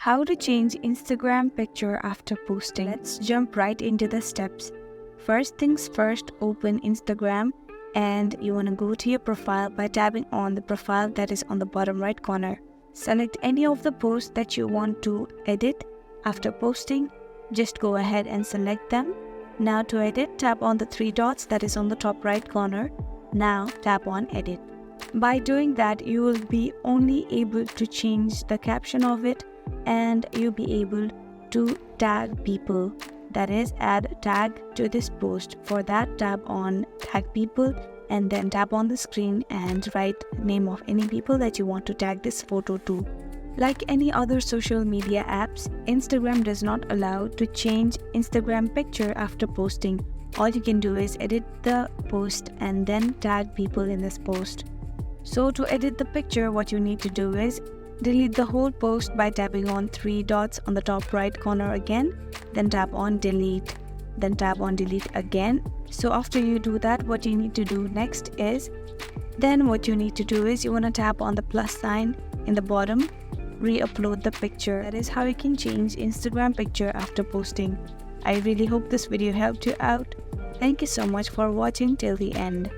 How to change Instagram picture after posting. Let's jump right into the steps. First things first, open Instagram and you want to go to your profile by tapping on the profile that is on the bottom right corner. Select any of the posts that you want to edit after posting. Just go ahead and select them. Now to edit, tap on the three dots that is on the top right corner. Now tap on edit. By doing that, you will be only able to change the caption of it and you'll be able to tag people, that is, add tag to this post. For that, tap on tag people and then tap on the screen and write name of any people that you want to tag this photo to. Like any other social media apps, Instagram does not allow to change Instagram picture after posting. All you can do is edit the post and then tag people in this post. So to edit the picture, what you need to do is delete the whole post by tapping on three dots on the top right corner again, then tap on delete, then tap on delete again. So after you do that, what you need to do next is, you want to tap on the plus sign in the bottom, re-upload the picture. That is how you can change Instagram picture after posting. I really hope this video helped you out. Thank you so much for watching till the end.